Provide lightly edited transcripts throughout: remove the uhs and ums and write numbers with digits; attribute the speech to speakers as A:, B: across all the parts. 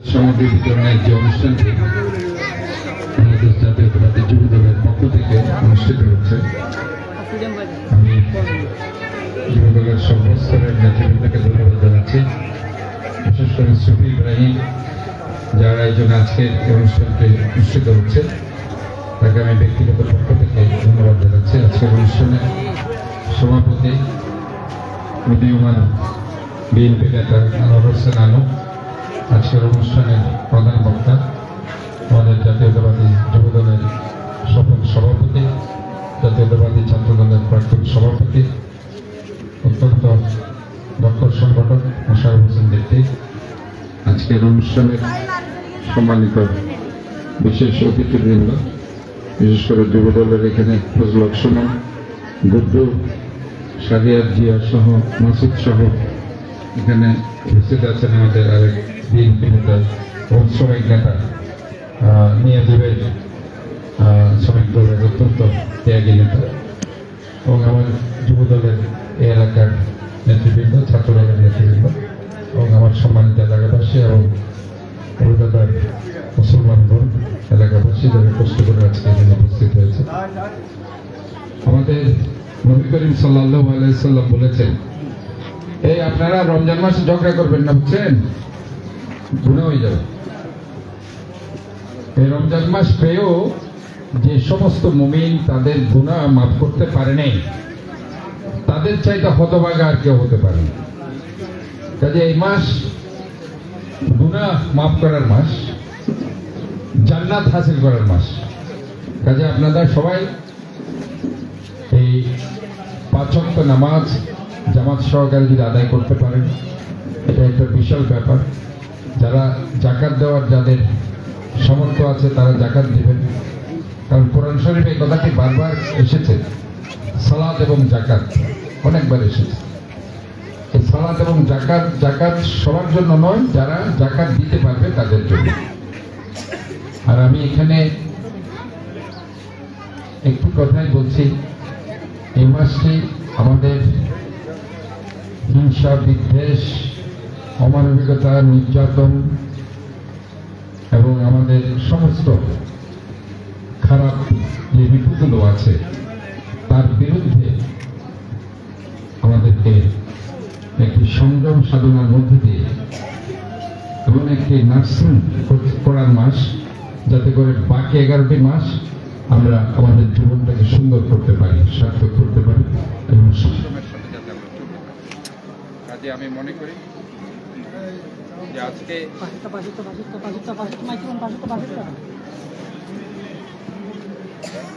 A: সামগ্রী বিতরণের যে অনুষ্ঠানটি আমাদের জাতীয়তাবাদী যুব দলের পক্ষ থেকে অনুষ্ঠিত হচ্ছে, আমি যুব দলের সর্বস্তরের নেতৃবৃন্দকে ধন্যবাদ জানাচ্ছি। বিশেষ করে সুফি ইব্রাহিম, যার আয়োজনে আজকে এই অনুষ্ঠানটি অনুষ্ঠিত হচ্ছে, তাকে আমি ব্যক্তিগত পক্ষ থেকে ধন্যবাদ জানাচ্ছি। আজকের অনুষ্ঠানে সভাপতি উদীয়মান বিএনপি নেতা আনোয়ার হোসেন আনু, আজকের অনুষ্ঠানের প্রধান বক্তা আমাদের জাতীয়তাবাদী যুব দলের সফল সভাপতি, জাতীয়তাবাদী ছাত্র দলের প্রাক্তন সভাপতি, অত্যন্ত দক্ষ সংগঠক মোশাররফ হোসেন দেখতে, আজকের অনুষ্ঠানের সম্মানিত বিশেষ অতিথিবৃন্দ, বিশেষ করে যুব দলের এখানে ফজল হক সুমন, গুড্ডু, শাহরিয়ার জিয়া সহ মাসুদ সহ এখানে উপস্থিত আছেন আমাদের আরেক বিএনপি নেতা ও শ্রমিক নেতা নিয়ে দেবের শ্রমিক দলের অত্যন্ত ত্যাগী নেতা, এবং আমার যুব দলের এই এলাকার নেতৃবৃন্দ, ছাত্র দলের নেতৃবৃন্দ, এবং আমার সম্মানিত এলাকাবাসী এবং কলকাতার মুসলমান বোন এলাকাবাসী যারা কষ্ট করে আজকে এখানে উপস্থিত হয়েছে। আমাদের নবী করিম সাল্লাল্লাহু আলাইহি সাল্লাম বলেছেন, এই আপনারা রমজান মাসে ঝগড়া করবেন না, বুঝছেন, গুনাহ হয়ে যাবে। এই রমজান মাস পেয়েও যে সমস্ত মুমিন তাদের গুনাহ মাফ করতে পারে নাই, তাদের চাইতে হতভাগা আর কেউ হতে পারে না। কাজে এই মাস গুনাহ মাফ করার মাস, জান্নাত হাসিল করার মাস। কাজে আপনারা সবাই এই 5 ওয়াক্ত নামাজ জামাত সহকারে যদি আদায় করতে পারেন, এটা একটা বিশাল ব্যাপার। যারা জাকাত দেওয়ার যাদের সামর্থ্য আছে তারা জাকাত দিবেন, কারণ কোরআন শরীফে এই কথাটি বারবার এসেছে, সালাত এবং জাকাত অনেকবার এসেছে। এই সালাত এবং জাকাত সবার জন্য নয়, যারা জাকাত দিতে পারবে তাদের জন্য। আর আমি এখানে একটু কথাই বলছি, এই মাসটি আমাদের হিংসা, বিদ্বেষ, অমানবিকতা, নির্যাতন এবং আমাদের সমস্ত খারাপ যে ঋতুগুলো আছে তার বিরুদ্ধে আমাদেরকে একটি সংযম সাধনার মধ্যে দিয়ে এবং একটি নার্সিং করার মাস, যাতে করে বাকি 11টি মাস আমরা আমাদের জীবনটাকে সুন্দর করতে পারি, সার্থক করতে পারি। এবং
B: আমি মনে করি যে আজকে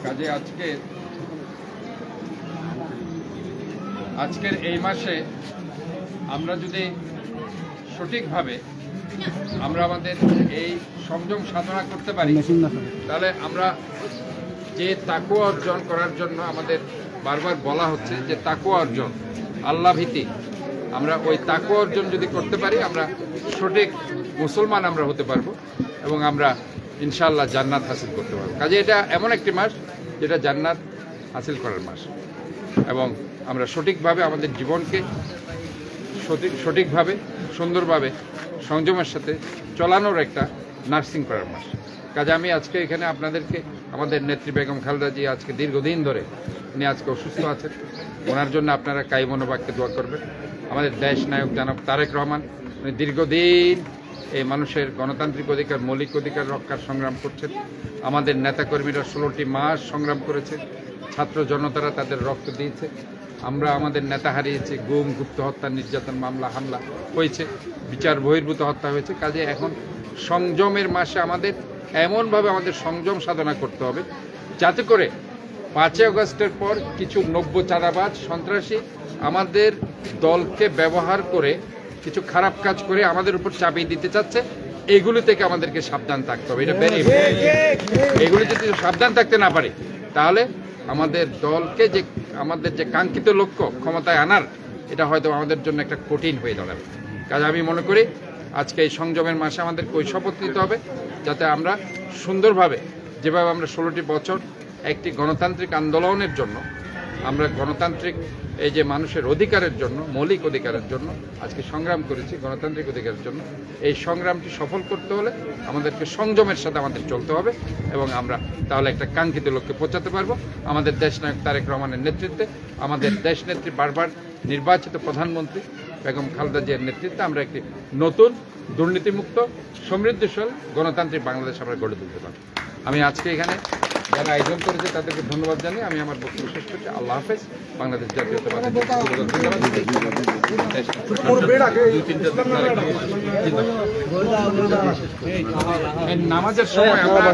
B: কাজে আজকের এই মাসে আমরা যদি সঠিকভাবে আমরা আমাদের এই সংযম সাধনা করতে পারি, তাহলে আমরা যে তাকওয়া অর্জন করার জন্য আমাদের বারবার বলা হচ্ছে যে তাকওয়া অর্জন, আল্লাহ ভীতি, আমরা ওই তাকওয়া অর্জন যদি করতে পারি, আমরা সঠিক মুসলমান আমরা হতে পারবো এবং আমরা ইনশাআল্লাহ জান্নাত হাসিল করতে পারবো। কাজে এটা এমন একটি মাস যেটা জান্নাত হাসিল করার মাস, এবং আমরা সঠিকভাবে আমাদের জীবনকে সঠিকভাবে সুন্দরভাবে সংযমের সাথে চলানোর একটা নার্সিং করার মাস। কাজে আমি আজকে এখানে আপনাদেরকে আমাদের নেত্রী বেগম খালেদা জি আজকে দীর্ঘদিন ধরে উনি আজকে অসুস্থ আছেন, ওনার জন্য আপনারা কায়মনোবাক্যে দোয়া করবেন। আমাদের দেশ নায়ক জনাব তারেক রহমান, উনি দীর্ঘদিন এই মানুষের গণতান্ত্রিক অধিকার, মৌলিক অধিকার রক্ষার সংগ্রাম করছেন। আমাদের নেতাকর্মীরা 16টি মাস সংগ্রাম করেছে, ছাত্র জনতারা তাদের রক্ত দিয়েছে। আমরা আমাদের নেতা হারিয়েছি, গুম, গুপ্ত হত্যা, নির্যাতন, মামলা, হামলা হয়েছে, বিচার বহির্ভূত হত্যা হয়েছে। কাজে এখন সংযমের মাসে আমাদের এমনভাবে আমাদের সংযম সাধনা করতে হবে, যাতে করে 5 আগস্টের পর কিছু নব্য চাঁদাবাজ সন্ত্রাসী আমাদের দলকে ব্যবহার করে কিছু খারাপ কাজ করে আমাদের উপর চাপিয়ে দিতে চাচ্ছে, এগুলি থেকে আমাদেরকে সাবধান থাকতে হবে। এটা এগুলি যদি সাবধান থাকতে না পারি, তাহলে আমাদের দলকে যে আমাদের যে কাঙ্ক্ষিত লক্ষ্য ক্ষমতায় আনার, এটা হয়তো আমাদের জন্য একটা কঠিন হয়ে দাঁড়াবে। কাজে আমি মনে করি আজকে এই সংযমের মাসে আমাদেরকে ওই শপথ নিতে হবে, যাতে আমরা সুন্দরভাবে, যেভাবে আমরা 16টি বছর একটি গণতান্ত্রিক আন্দোলনের জন্য আমরা গণতান্ত্রিক এই যে মানুষের অধিকারের জন্য, মৌলিক অধিকারের জন্য আজকে সংগ্রাম করেছি, গণতান্ত্রিক অধিকারের জন্য। এই সংগ্রামটি সফল করতে হলে আমাদেরকে সংযমের সাথে আমাদের চলতে হবে এবং আমরা তাহলে একটা কাঙ্ক্ষিত লক্ষ্যে পৌঁছাতে পারবো। আমাদের দেশনায়ক তারেক রহমানের নেতৃত্বে, আমাদের দেশনেত্রী বারবার নির্বাচিত প্রধানমন্ত্রী বেগম খালেদা জিয়ার নেতৃত্বে আমরা একটি নতুন দুর্নীতিমুক্ত সমৃদ্ধশাল গণতান্ত্রিক বাংলাদেশ আমরা গড়ে তুলতে পারব। আমি আজকে এখানে যারা আয়োজন করেছে তাদেরকে ধন্যবাদ জানিয়ে আমি আমার বক্তব্য শেষ করছি। আল্লাহ হাফেজ। বাংলাদেশ জাতীয়তাবাদী নামাজের সময় আমরা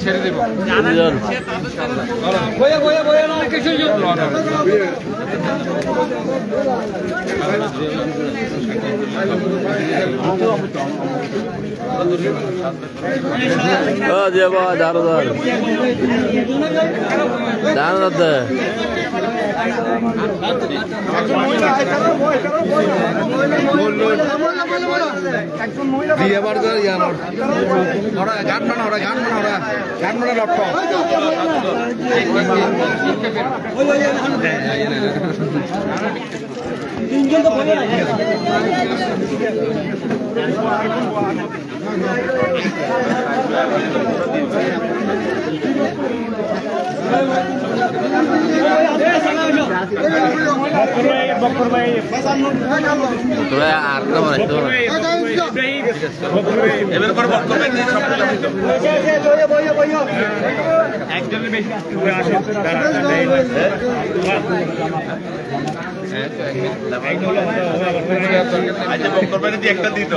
B: ছেড়ে দেব।
C: একটা দিত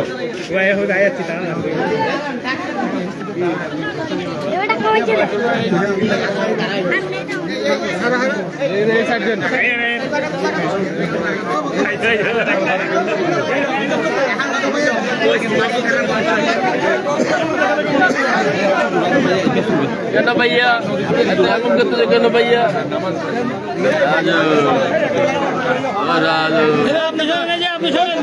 D: Kena bayar, aku kata kena bayar. Aduh. Apa soalan aja, apa soalan?